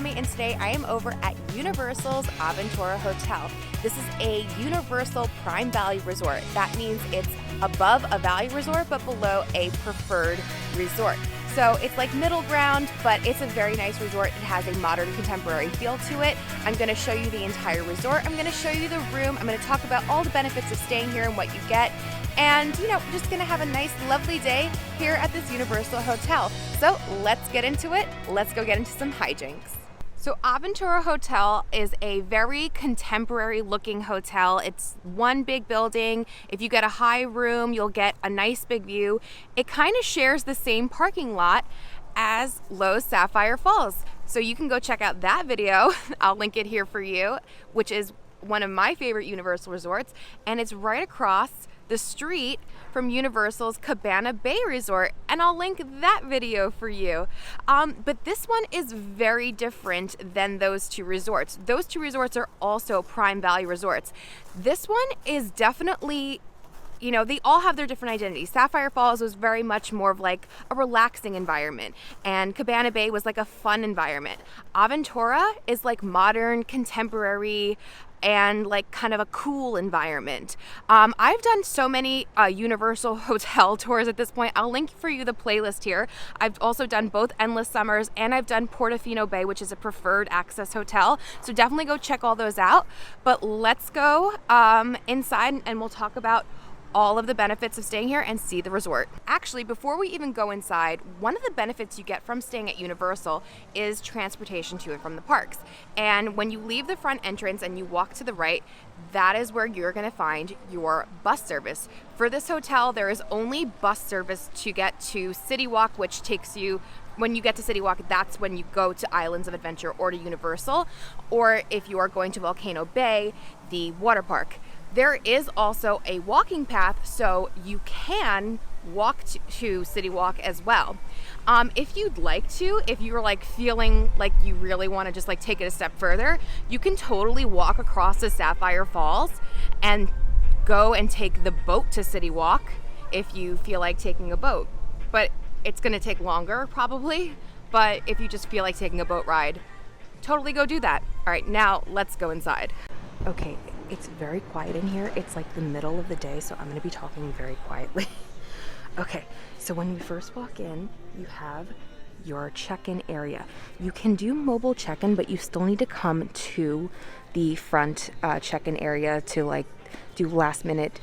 Emmy, and today I am over at Universal's Aventura Hotel. This is a Universal Prime Value Resort. That means it's above a value resort but below a preferred resort. So it's like middle ground, but it's a very nice resort. It has a modern contemporary feel to it. I'm gonna show you the entire resort. I'm gonna show you the room. I'm gonna talk about all the benefits of staying here and what you get. And just gonna have a nice, lovely day here at this Universal Hotel. So let's get into it. Let's go get into some hijinks. So Aventura Hotel is a very contemporary looking hotel. It's one big building. If you get a high room, you'll get a nice big view. It kind of shares the same parking lot as Lowe's Sapphire Falls. So you can go check out that video. I'll link it here for you, which is one of my favorite Universal resorts. And it's right across the street from Universal's Cabana Bay Resort, and I'll link that video for you. But this one is very different than those two resorts. Those two resorts are also prime value resorts. This one is definitely, they all have their different identities. Sapphire Falls was very much more of like a relaxing environment, and Cabana Bay was like a fun environment. Aventura is like modern, contemporary, and like kind of a cool environment. I've done so many Universal hotel tours at this point. I'll link for you the playlist here. I've also done both Endless Summers and I've done Portofino Bay, which is a preferred access hotel. So definitely go check all those out. But let's go inside and we'll talk about all of the benefits of staying here and see the resort. Actually, before we even go inside, one of the benefits you get from staying at Universal is transportation to and from the parks. And when you leave the front entrance and you walk to the right, that is where you're gonna find your bus service. For this hotel, there is only bus service to get to City Walk, which takes you, when you get to City Walk, that's when you go to Islands of Adventure or to Universal. Or if you are going to Volcano Bay, the water park. There is also a walking path, so you can walk to City Walk as well. If you'd like to, if you're like feeling like you really want to just like take it a step further, you can totally walk across the Sapphire Falls and go and take the boat to City Walk if you feel like taking a boat. But it's going to take longer probably, but if you just feel like taking a boat ride, totally go do that. All right, now let's go inside. Okay. It's very quiet in here. It's like the middle of the day, so I'm gonna be talking very quietly. Okay, so when we first walk in, you have your check-in area. You can do mobile check-in, but you still need to come to the front check-in area to like do last minute,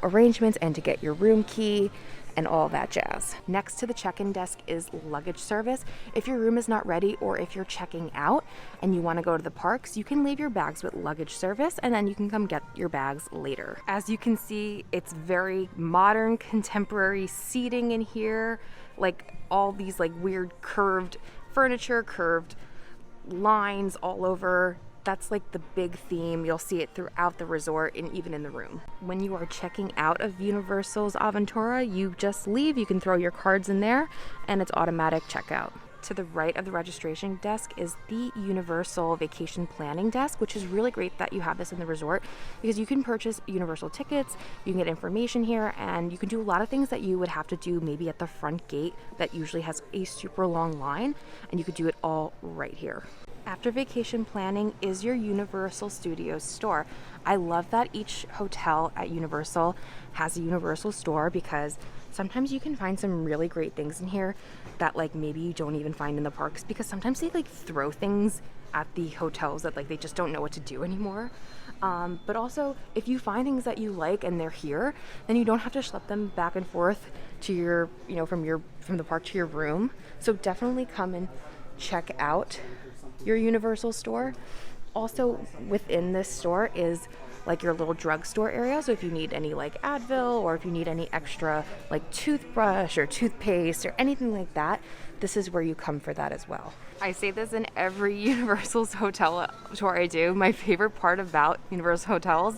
arrangements and to get your room key and all that jazz. Next to the check-in desk is luggage service. If your room is not ready or if you're checking out and you want to go to the parks, you can leave your bags with luggage service and then you can come get your bags later. As you can see, it's very modern, contemporary seating in here, like all these like weird curved furniture, curved lines all over. That's like the big theme. You'll see it throughout the resort and even in the room. When you are checking out of Universal's Aventura, you just leave. You can throw your cards in there and it's automatic checkout. To the right of the registration desk is the Universal Vacation Planning Desk, which is really great that you have this in the resort because you can purchase Universal tickets, you can get information here, and you can do a lot of things that you would have to do maybe at the front gate that usually has a super long line, and you could do it all right here. After vacation planning is your Universal Studios store. I love that each hotel at Universal has a Universal store because sometimes you can find some really great things in here that like maybe you don't even find in the parks because sometimes they like throw things at the hotels that like they just don't know what to do anymore. But also if you find things that you like and they're here, then you don't have to schlep them back and forth to your, from the park to your room. So definitely come and check out your Universal store. Also within this store is like your little drugstore area. So if you need any like Advil or if you need any extra like toothbrush or toothpaste or anything like that, this is where you come for that as well. I say this in every Universal's hotel tour I do. My favorite part about Universal hotels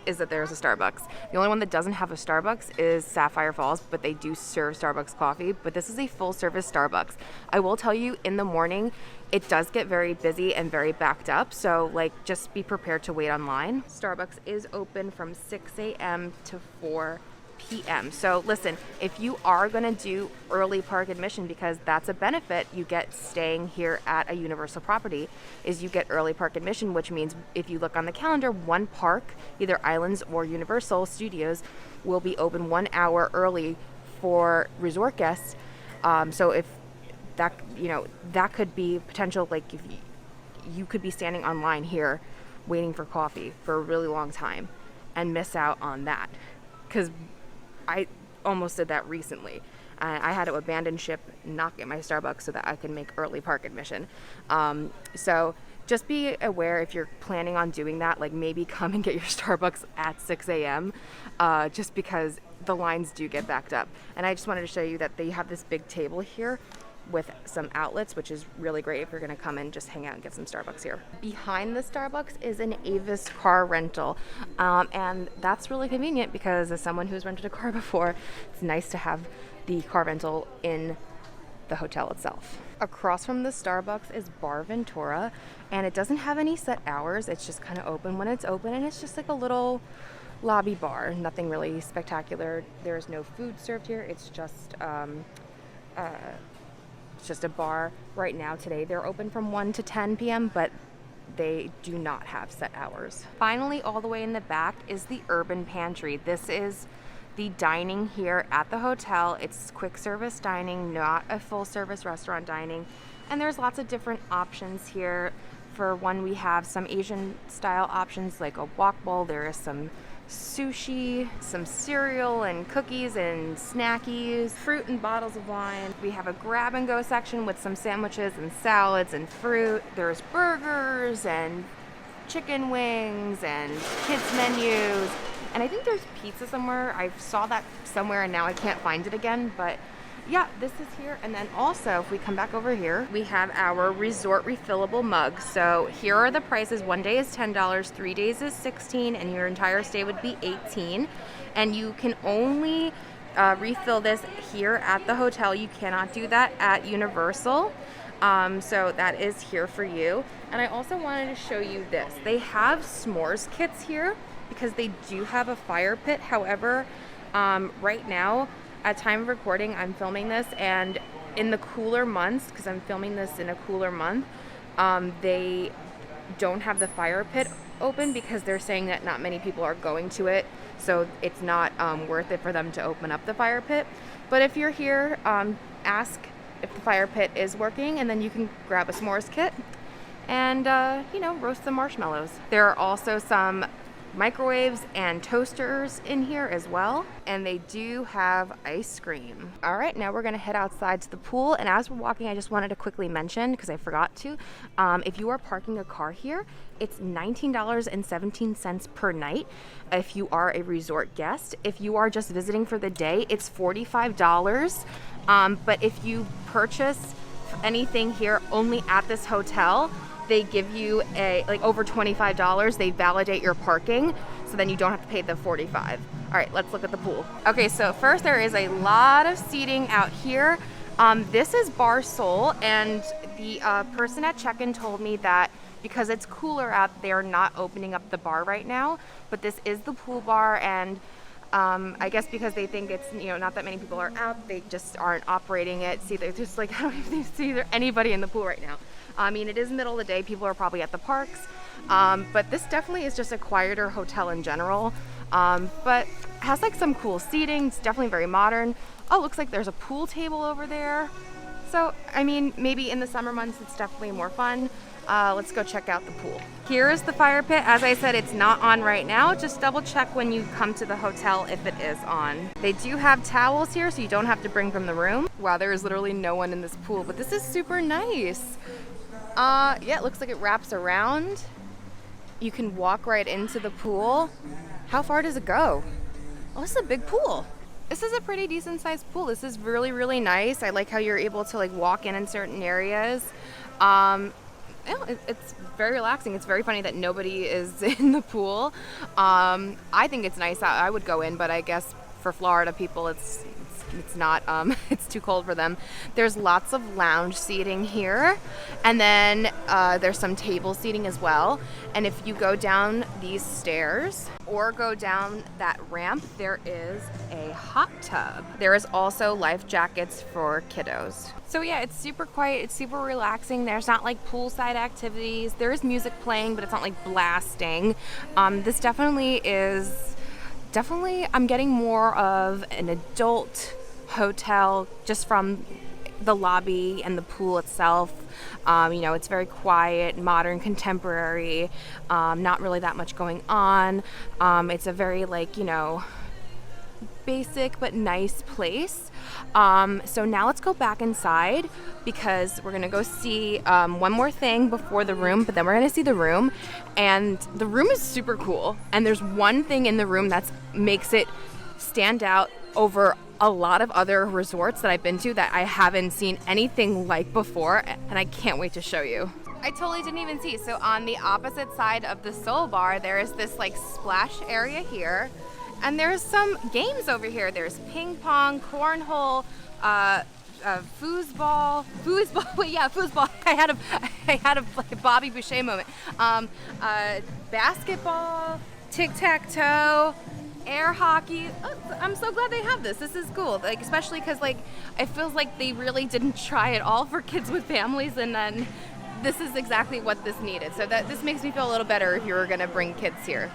is that there's a Starbucks. The only one that doesn't have a Starbucks is Sapphire Falls, but they do serve Starbucks coffee, but this is a full service Starbucks. I will tell you in the morning, it does get very busy and very backed up, so like just be prepared to wait online. Starbucks is open from 6 a.m. to 4 p.m. So listen, if you are going to do early park admission, because that's a benefit you get staying here at a Universal property, is you get early park admission, which means if you look on the calendar, one park, either Islands or Universal Studios, will be open 1 hour early for resort guests. So if that, that could be potential, like if you could be standing online here waiting for coffee for a really long time and miss out on that. Because I almost did that recently. I had to abandon ship, not get my Starbucks so that I can make early park admission. So just be aware if you're planning on doing that, like maybe come and get your Starbucks at 6 a.m. Just because the lines do get backed up. And I just wanted to show you that they have this big table here with some outlets, which is really great if you're going to come and just hang out and get some Starbucks here. Behind the Starbucks is an Avis car rental, and that's really convenient because as someone who's rented a car before, it's nice to have the car rental in the hotel itself. Across from the Starbucks is Bar Ventura, and it doesn't have any set hours. It's just kind of open when it's open, and it's just like a little lobby bar. Nothing really spectacular. There's no food served here. It's just a bar. Right now, today, they're open from 1 to 10 p.m., but they do not have set hours. Finally, all the way in the back is the Urban Pantry. This is the dining here at the hotel. It's quick service dining, not a full service restaurant dining. And there's lots of different options here. For one, we have some Asian style options like a wok bowl. There is some sushi, some cereal and cookies and snackies, fruit and bottles of wine. We have a grab and go section with some sandwiches and salads and fruit. There's burgers and chicken wings and kids menus. And I think there's pizza somewhere. I saw that somewhere and now I can't find it again, but yeah, this is here. And then also, if we come back over here, we have our resort refillable mug. So here are the prices. 1 day is $10, 3 days is $16, and your entire stay would be $18. And you can only refill this here at the hotel. You cannot do that at Universal. So that is here for you. And I also wanted to show you this. They have s'mores kits here because they do have a fire pit. However, right now, at time of recording, I'm filming this, and in the cooler months, because I'm filming this in a cooler month, they don't have the fire pit open because they're saying that not many people are going to it, so it's not worth it for them to open up the fire pit. But if you're here, ask if the fire pit is working, and then you can grab a s'mores kit and roast some marshmallows. There are also some microwaves and toasters in here as well, and they do have ice cream. All right, now we're gonna head outside to the pool, and as we're walking, I just wanted to quickly mention, because I forgot to, if you are parking a car here, it's $19.17 per night if you are a resort guest. If you are just visiting for the day, it's $45, but if you purchase anything here only at this hotel, they give you over $25. They validate your parking, so then you don't have to pay the $45. All right, let's look at the pool. Okay, so first there is a lot of seating out here. This is Bar Sol, and the person at check-in told me that because it's cooler out, they're not opening up the bar right now, but this is the pool bar, and I guess because they think it's, not that many people are out, they just aren't operating it. See, they're just like, I don't even see there anybody in the pool right now. I mean, it is middle of the day, people are probably at the parks, but this definitely is just a quieter hotel in general, but has like some cool seating. It's definitely very modern. Oh, looks like there's a pool table over there. So, I mean, maybe in the summer months, it's definitely more fun. Let's go check out the pool. Here is the fire pit. As I said, it's not on right now. Just double check when you come to the hotel if it is on. They do have towels here, so you don't have to bring from the room. Wow, there is literally no one in this pool, but this is super nice. Yeah, it looks like it wraps around. You can walk right into the pool. How far does it go? Oh, this is a big pool. This is a pretty decent sized pool. This is really, really nice. I like how you're able to like walk in certain areas. It's very relaxing. It's very funny that nobody is in the pool. I think it's nice. I would go in, but I guess for Florida people, it's it's not, it's too cold for them. There's lots of lounge seating here, and then there's some table seating as well. And if you go down these stairs or go down that ramp, there is a hot tub. There is also life jackets for kiddos. So yeah, it's super quiet, it's super relaxing. There's not like poolside activities. There is music playing, but it's not like blasting. This definitely is, I'm getting more of an adult hotel just from the lobby and the pool itself. It's very quiet, modern, contemporary, not really that much going on. It's a very basic but nice place. So now let's go back inside because we're gonna go see one more thing before the room, but then we're gonna see the room, and the room is super cool. And there's one thing in the room that makes it stand out over a lot of other resorts that I've been to that I haven't seen anything like before, and I can't wait to show you. I totally didn't even see. So on the opposite side of the Soul Bar, there is this splash area here. And there's some games over here. There's ping pong, cornhole, foosball. Wait, yeah, foosball. I had a Bobby Boucher moment. Basketball, tic-tac-toe, air hockey. Oh, I'm so glad they have this. This is cool. Especially because it feels like they really didn't try it all for kids with families, and then this is exactly what this needed. So this makes me feel a little better if you were gonna bring kids here.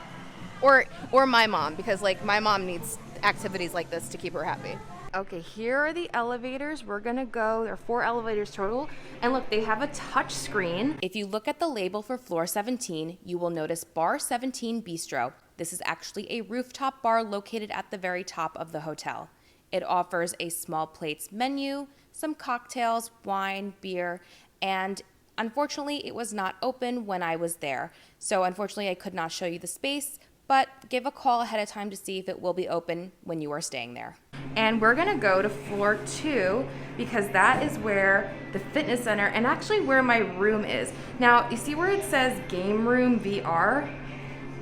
Or my mom, because my mom needs activities like this to keep her happy. Okay, here are the elevators. We're gonna go, there are 4 elevators total. And look, they have a touch screen. If you look at the label for floor 17, you will notice Bar 17 Bistro. This is actually a rooftop bar located at the very top of the hotel. It offers a small plates menu, some cocktails, wine, beer, and unfortunately it was not open when I was there. So unfortunately I could not show you the space, but give a call ahead of time to see if it will be open when you are staying there. And we're gonna go to floor 2 because that is where the fitness center and actually where my room is. Now, you see where it says Game Room VR?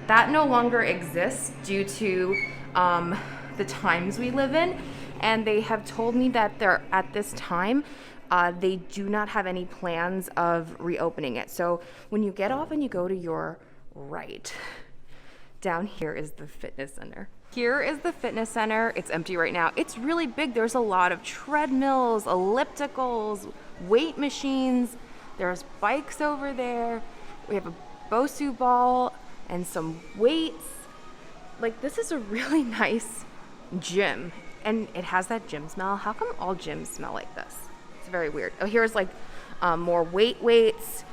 That no longer exists due to the times we live in. And they have told me that they're at this time, they do not have any plans of reopening it. So when you get off and you go to your right, down here is the fitness center. Here is the fitness center. It's empty right now. It's really big. There's a lot of treadmills, ellipticals, weight machines. There's bikes over there. We have a Bosu ball and some weights. This is a really nice gym, and it has that gym smell. How come all gyms smell like this? It's very weird. Oh, here's more weights.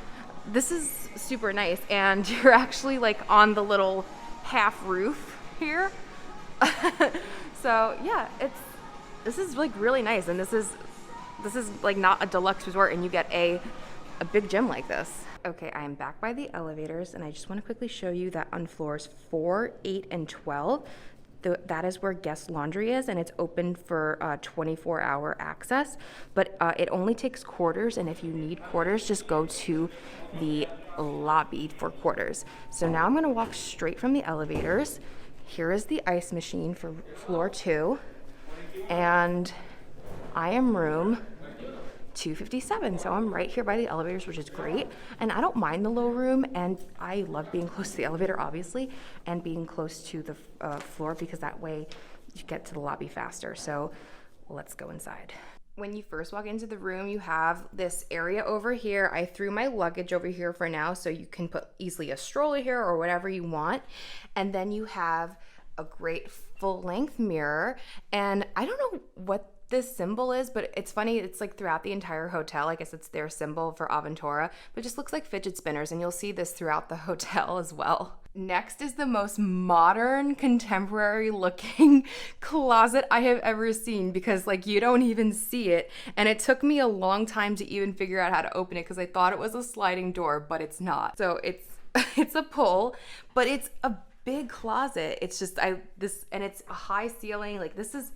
This is super nice, and you're actually on the little half roof here. So yeah, this is really nice, and this is not a deluxe resort, and you get a big gym like this. Okay, I am back by the elevators, and I just want to quickly show you that on floors 4, 8, and 12, that is where guest laundry is, and it's open for 24-hour access, but it only takes quarters, and if you need quarters, just go to the lobby for quarters. So now I'm going to walk straight from the elevators. Here is the ice machine for floor 2, and I am room 257, so I'm right here by the elevators, which is great. And I don't mind the low room, and I love being close to the elevator, obviously, and being close to the floor, because that way you get to the lobby faster. So let's go inside. When you first walk into the room, you have this area over here. I threw my luggage over here for now, so you can put easily a stroller here or whatever you want. And then you have a great full-length mirror, and I don't know what this symbol is, but it's funny, it's throughout the entire hotel. I guess it's their symbol for Aventura, but it just looks like fidget spinners, and you'll see this throughout the hotel as well. Next is the most modern, contemporary looking closet I have ever seen, because you don't even see it, and it took me a long time to even figure out how to open it because I thought it was a sliding door, but it's not. So it's a pull, but it's a big closet. It's just and it's a high ceiling. This is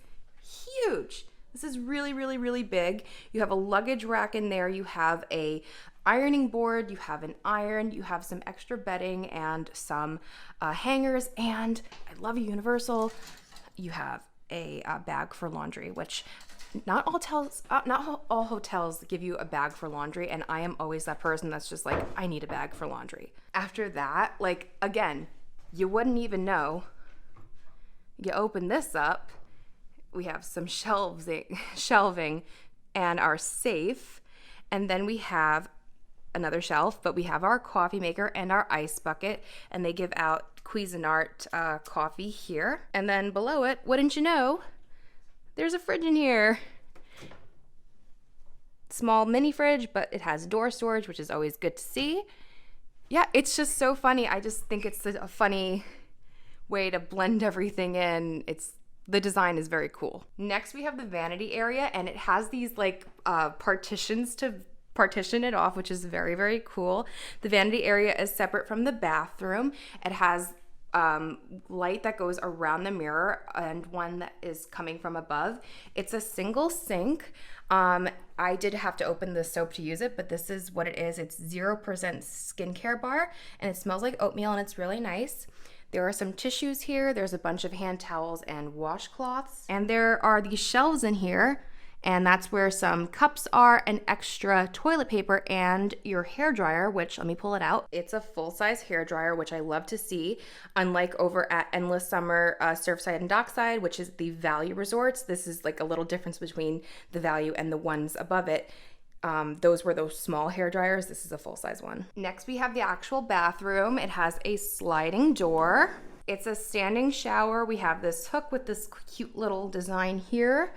huge. This is really, really, really big. You have a luggage rack in there. You have a ironing board. You have an iron. You have some extra bedding and some hangers. And I love Universal. You have a bag for laundry, which not all hotels give you a bag for laundry, and I am always that person that's just like, I need a bag for laundry. After that, like, again, you wouldn't even know. You open this up, we have some shelving and our safe, and then we have another shelf, but we have our coffee maker and our ice bucket, and they give out Cuisinart coffee here. And then below it, wouldn't you know, there's a fridge in here. Small mini fridge, but it has door storage, which is always good to see. Yeah, it's just so funny. I just think it's a funny way to blend everything in. The design is very cool. Next, we have the vanity area, and it has these like partitions to partition it off, which is very, very cool. The vanity area is separate from the bathroom. It has light that goes around the mirror and one that is coming from above. It's a single sink. I did have to open the soap to use it, but this is what it is. It's 0% skincare bar, and it smells like oatmeal, and it's really nice. There are some tissues here. There's a bunch of hand towels and washcloths, and there are these shelves in here, and that's where some cups are, an extra toilet paper, and your hair dryer, which, let me pull it out. It's a full-size hair dryer, which I love to see. Unlike over at Endless Summer Surfside and Dockside, which is the value resorts, this is like a little difference between the value and the ones above it. Those were those small hair dryers. This is a full-size one. Next, we have the actual bathroom. It has a sliding door. It's a standing shower. We have this hook with this cute little design here.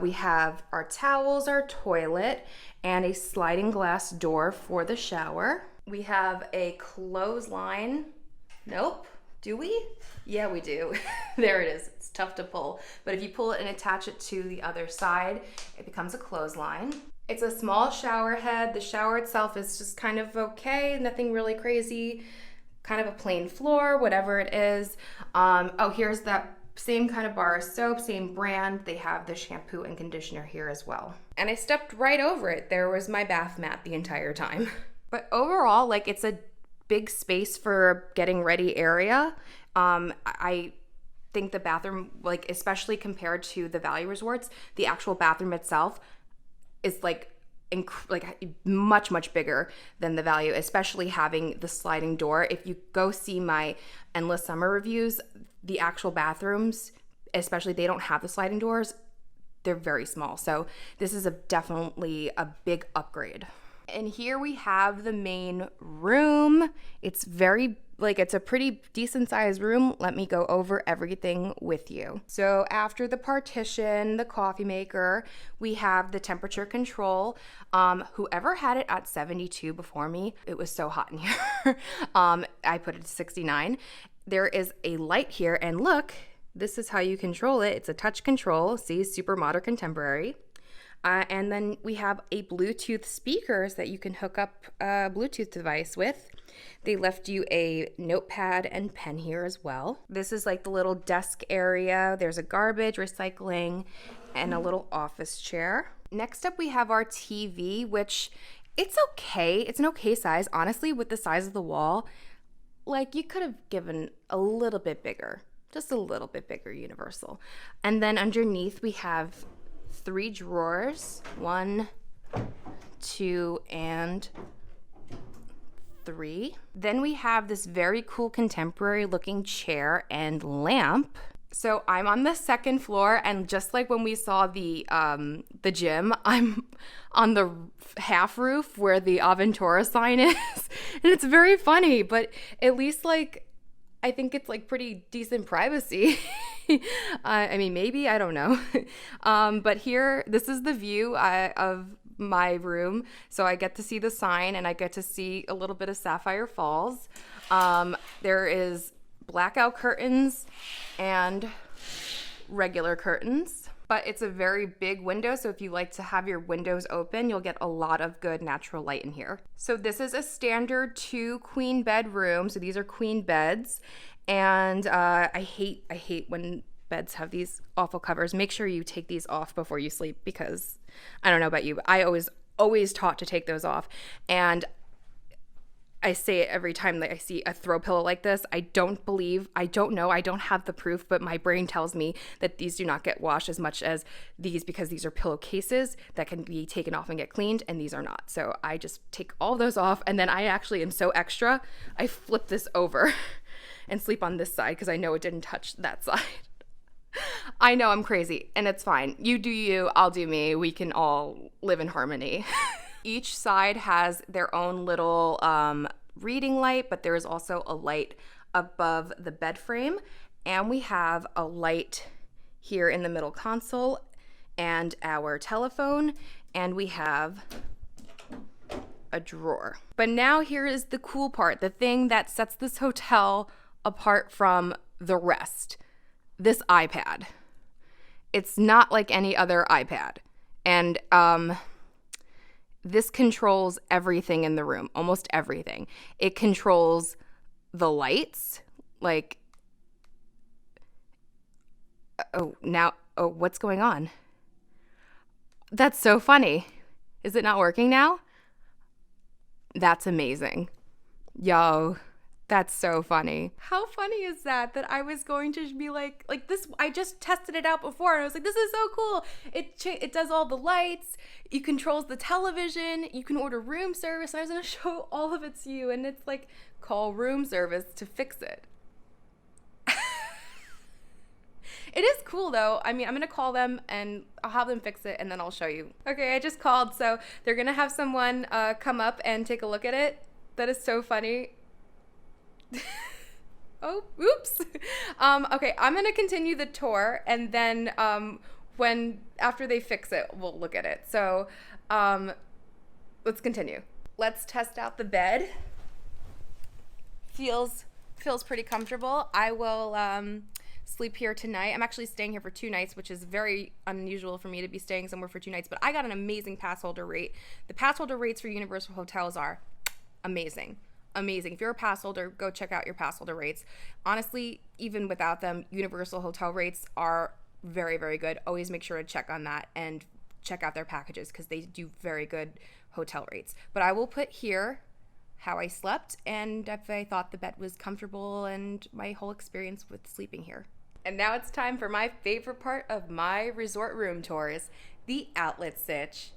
We have our towels, our toilet, and a sliding glass door for the shower. We have a clothesline. Nope. Do we? Yeah, we do. There it is. It's tough to pull. But if you pull it and attach it to the other side, it becomes a clothesline. It's a small shower head. The shower itself is just kind of okay. Nothing really crazy. Kind of a plain floor, whatever it is. Here's that same kind of bar of soap, same brand. They have the shampoo and conditioner here as well. And I stepped right over it. There was my bath mat the entire time. But overall, like, it's a big space for getting ready area. I think the bathroom, like, especially compared to the value resorts, the actual bathroom itself is much bigger than the value, especially having the sliding door. If you go see my Endless Summer reviews, the actual bathrooms, especially, they don't have the sliding doors. They're very small. So this is definitely a big upgrade. And here we have the main room. It's it's a pretty decent sized room. Let me go over everything with you. So after the partition, the coffee maker, we have the temperature control. Whoever had it at 72 before me, it was so hot in here. I put it to 69. There is a light here, and look, this is how you control it. It's a touch control. See, super modern contemporary. And then we have a Bluetooth speakers that you can hook up a Bluetooth device with. They left you a notepad and pen here as well. This is like the little desk area. There's a garbage, recycling, and a little office chair. Next up, we have our TV, which it's okay. It's an okay size. Honestly, with the size of the wall, like, you could have given a little bit bigger, just a little bit bigger, Universal. And then underneath, we have 3 drawers, 1, 2, and 3. Then we have this very cool contemporary looking chair and lamp. So I'm on the 2nd floor, and just like when we saw the gym, I'm on the half roof where the Aventura sign is. And it's very funny, but at least, like, I think it's like pretty decent privacy. I mean, maybe, I don't know. But here, this is the view of my room. So I get to see the sign, and I get to see a little bit of Sapphire Falls. There is blackout curtains and regular curtains, but it's a very big window. So if you like to have your windows open, you'll get a lot of good natural light in here. So this is a standard 2 queen bed room. So these are queen beds. And I hate when beds have these awful covers. Make sure you take these off before you sleep, because I don't know about you, but I always taught to take those off. And I say it every time that I see a throw pillow like this. I don't know, I don't have the proof, but my brain tells me that these do not get washed as much as these, because these are pillowcases that can be taken off and get cleaned, and these are not. So I just take all those off, and then I actually am so extra, I flip this over and sleep on this side because I know it didn't touch that side. I know I'm crazy, and it's fine. You do you, I'll do me. We can all live in harmony. Each side has their own little reading light, but there is also a light above the bed frame, and we have a light here in the middle console and our telephone, and we have a drawer. But now here is the cool part, the thing that sets this hotel apart from the rest. This iPad. It's not like any other iPad. And this controls everything in the room, almost everything. It controls the lights, like, what's going on? That's so funny. Is it not working now? That's amazing. Yo, that's so funny. How funny is that I was going to be like this? I just tested it out before, and I was like, this is so cool. It does all the lights. It controls the television. You can order room service. And I was going to show all of it to you, and it's like, call room service to fix it. It is cool though. I mean, I'm going to call them and I'll have them fix it, and then I'll show you. Okay, I just called, so they're going to have someone come up and take a look at it. That is so funny. Oh, oops. Okay, I'm going to continue the tour, and then after they fix it, we'll look at it. So let's continue. Let's test out the bed. Feels pretty comfortable. I will sleep here tonight. I'm actually staying here for 2 nights, which is very unusual for me to be staying somewhere for 2 nights, but I got an amazing pass holder rate. The pass holder rates for Universal hotels are amazing. If you're a pass holder, go check out your pass holder rates. Honestly, even without them, Universal hotel rates are very, very good. Always make sure to check on that and check out their packages, because they do very good hotel rates. But I will put here how I slept and if I thought the bed was comfortable and my whole experience with sleeping here. And now it's time for my favorite part of my resort room tours, the outlet sitch.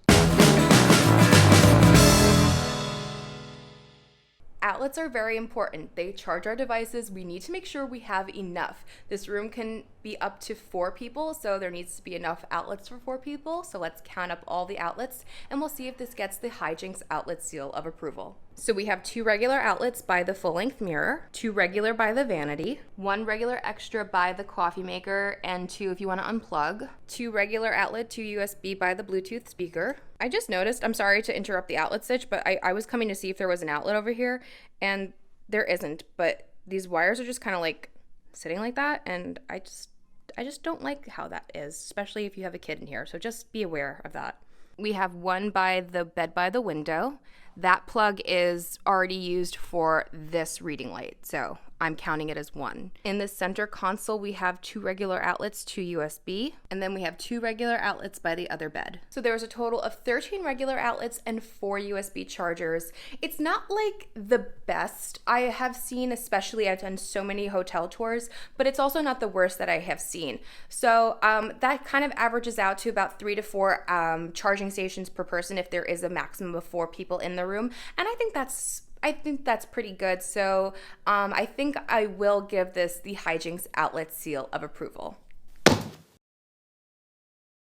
Outlets are very important. They charge our devices. We need to make sure we have enough. This room can be up to 4 people, so there needs to be enough outlets for 4 people. So let's count up all the outlets, and we'll see if this gets the Hijinx outlet seal of approval. So we have 2 regular outlets by the full-length mirror, 2 regular by the vanity, 1 regular extra by the coffee maker, and 2 if you want to unplug, 2 regular outlet, 2 USB by the Bluetooth speaker. I just noticed, I'm sorry to interrupt the outlet stitch, but I was coming to see if there was an outlet over here, and there isn't, but these wires are just kind of like sitting like that, and I just don't like how that is, especially if you have a kid in here, so just be aware of that. We have 1 by the bed by the window. That plug is already used for this reading light, so I'm counting it as 1. In the center console, we have 2 regular outlets, 2 USB, and then we have 2 regular outlets by the other bed. So there's a total of 13 regular outlets and 4 USB chargers. It's not like the best I have seen, especially I've done so many hotel tours, but it's also not the worst that I have seen. So that kind of averages out to about 3 to 4 charging stations per person if there is a maximum of 4 people in the room, and I think that's pretty good. So I think I will give this the Hijinx outlet seal of approval.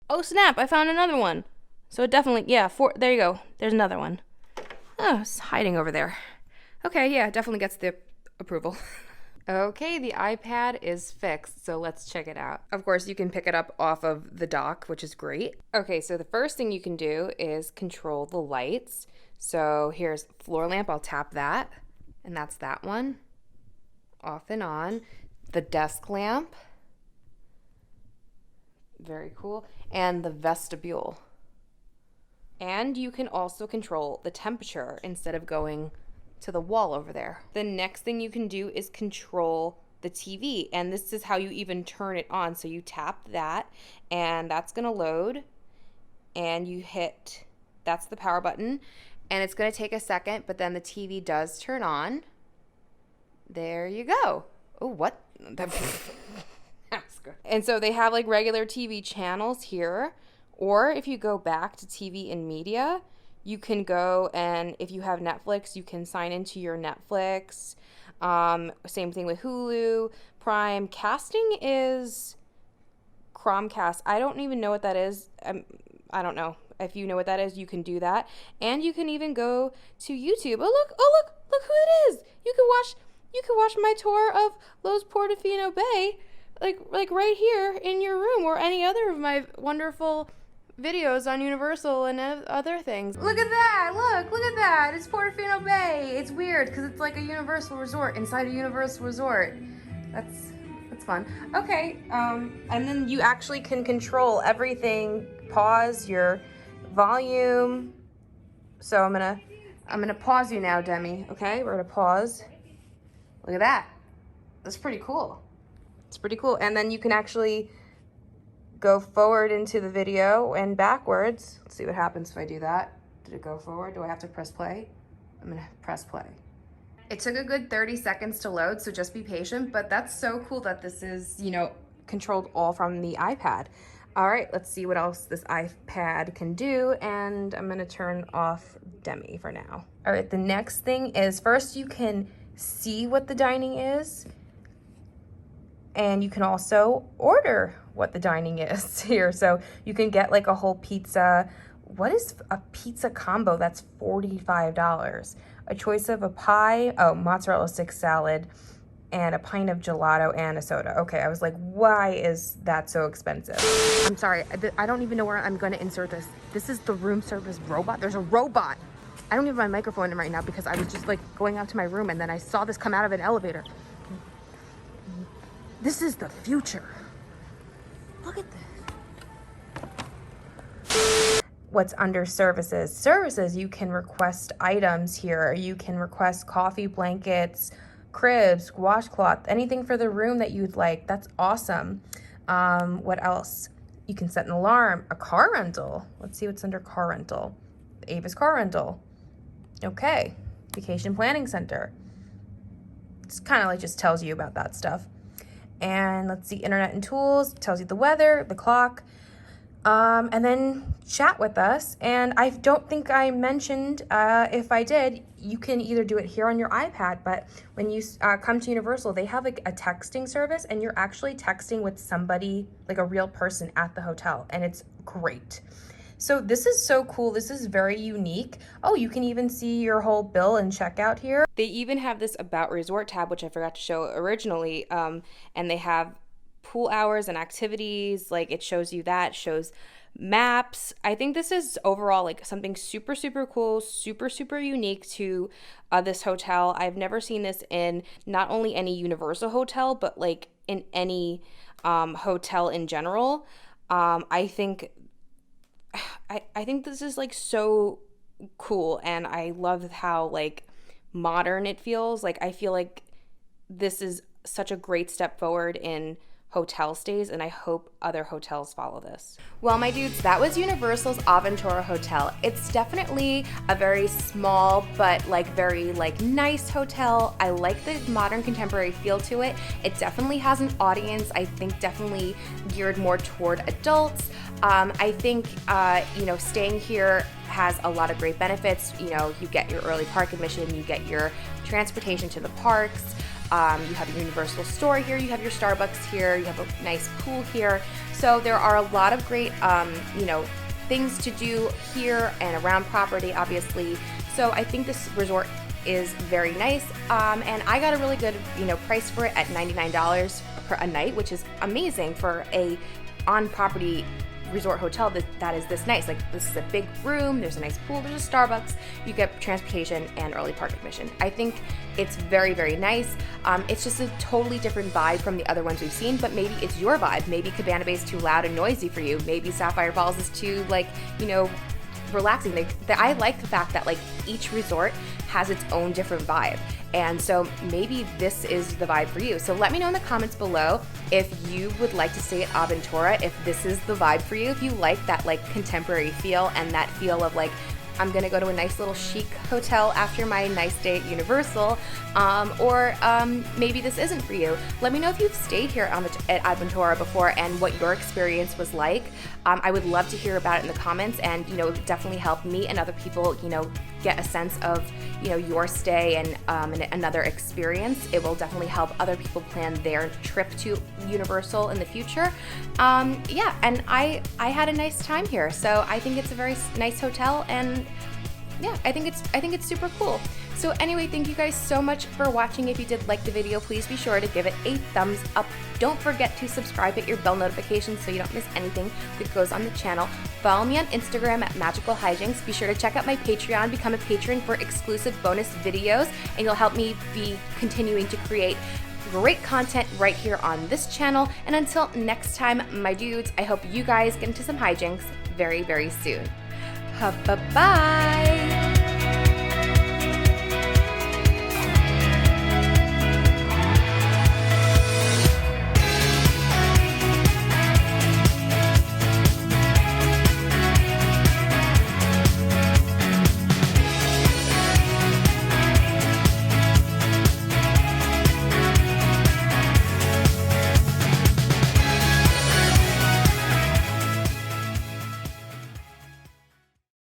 Oh snap, I found another one. So it definitely, yeah, 4, there you go. There's another one. Oh, it's hiding over there. Okay, yeah, definitely gets the approval. Okay, the iPad is fixed, so let's check it out. Of course, you can pick it up off of the dock, which is great. Okay, so the first thing you can do is control the lights. So here's floor lamp, I'll tap that, and that's that one, off and on. The desk lamp, very cool, and the vestibule. And you can also control the temperature instead of going to the wall over there. The next thing you can do is control the TV, and this is how you even turn it on. So you tap that, and that's gonna load, and you hit, that's the power button. And it's going to take a second, but then the TV does turn on. There you go. Oh, what? That's good. And so they have like regular TV channels here. Or if you go back to TV and media, you can go and if you have Netflix, you can sign into your Netflix. Same thing with Hulu, Prime. Casting is Chromecast. I don't even know what that is. I don't know. If you know what that is, you can do that. And you can even go to YouTube. Look who it is. You can watch my tour of Los Portofino Bay like right here in your room, or any other of my wonderful videos on Universal and other things. Look at that. Look at that. It's Portofino Bay. It's weird because it's like a Universal resort inside a Universal resort. That's fun. Okay, and then you actually can control everything. Pause your volume. So I'm gonna pause you now, Demi. Okay, we're gonna pause. Look at that. That's pretty cool. It's pretty cool. And then you can actually go forward into the video and backwards. Let's see what happens if I do that. Did it go forward? Do I have to press play? I'm gonna press play. It took a good 30 seconds to load, so just be patient, but that's so cool that this is, you know, controlled all from the iPad. All right, let's see what else this iPad can do, and I'm gonna turn off Demi for now. All right, the next thing is, first you can see what the dining is, and you can also order what the dining is here. So you can get like a whole pizza. What is a pizza combo? That's $45. A choice of a pie, mozzarella stick salad, and a pint of gelato and a soda. Okay, I was like, why is that so expensive? I'm sorry, I don't even know where I'm gonna insert this. This is the room service robot. There's a robot. I don't even have my microphone in right now because I was just like going out to my room and then I saw this come out of an elevator. This is the future. Look at this. What's under services? Services, you can request items here. You can request coffee, blankets, cribs, washcloth, anything for the room that you'd like. That's awesome. What else? You can set an alarm, a car rental. Let's see what's under car rental. Avis car rental. Okay. Vacation planning center. It's kind of like just tells you about that stuff. And let's see, internet and tools, tells you the weather, the clock, and then chat with us. And I don't think I mentioned, if I did, you can either do it here on your iPad, but when you come to Universal, they have like a texting service and you're actually texting with somebody, like a real person at the hotel, and it's great. So this is so cool. This is very unique. Oh, you can even see your whole bill and checkout here. They even have this About Resort tab, which I forgot to show originally, and they have pool hours and activities. Like it shows you that, shows maps. I think this is overall like something super, super cool, super, super unique to this hotel. I've never seen this in not only any Universal hotel, but like in any hotel in general. I think this is like so cool, and I love how like modern it feels. Like I feel like this is such a great step forward in hotel stays, and I hope other hotels follow this. Well, my dudes, that was Universal's Aventura Hotel. It's definitely a very small but like very like nice hotel. I like the modern contemporary feel to it. It definitely has an audience, I think definitely geared more toward adults. I think, you know, staying here has a lot of great benefits. You know, you get your early park admission, you get your transportation to the parks, you have your Universal store here, you have your Starbucks here, you have a nice pool here. So there are a lot of great, you know, things to do here and around property, obviously. So I think this resort is very nice, and I got a really good, you know, price for it at $99 per a night, which is amazing for a on-property resort hotel that is this nice. Like this is a big room, there's a nice pool, there's a Starbucks, you get transportation and early park admission. I think it's very, very nice. It's just a totally different vibe from the other ones we've seen, but maybe it's your vibe. Maybe Cabana Bay is too loud and noisy for you. Maybe Sapphire Falls is too like, you know, relaxing. I like the fact that like each resort has its own different vibe. And so maybe this is the vibe for you. So let me know in the comments below if you would like to stay at Aventura, if this is the vibe for you, if you like that like contemporary feel and that feel of like I'm gonna go to a nice little chic hotel after my nice day at Universal, or maybe this isn't for you. Let me know if you've stayed here at Aventura before and what your experience was like. I would love to hear about it in the comments, and it would definitely help me and other people, get a sense of, your stay and another experience. It will definitely help other people plan their trip to Universal in the future. Yeah, and I had a nice time here, so I think it's a very nice hotel, and yeah, I think it's super cool. So anyway, thank you guys so much for watching. If you did like the video, please be sure to give it a thumbs up. Don't forget to subscribe, hit your bell notifications so you don't miss anything that goes on the channel. Follow me on Instagram at Magical Hijinx. Be sure to check out my Patreon, become a patron for exclusive bonus videos, and you'll help me be continuing to create great content right here on this channel. And until next time, my dudes, I hope you guys get into some hijinks very, very soon. Bye-bye.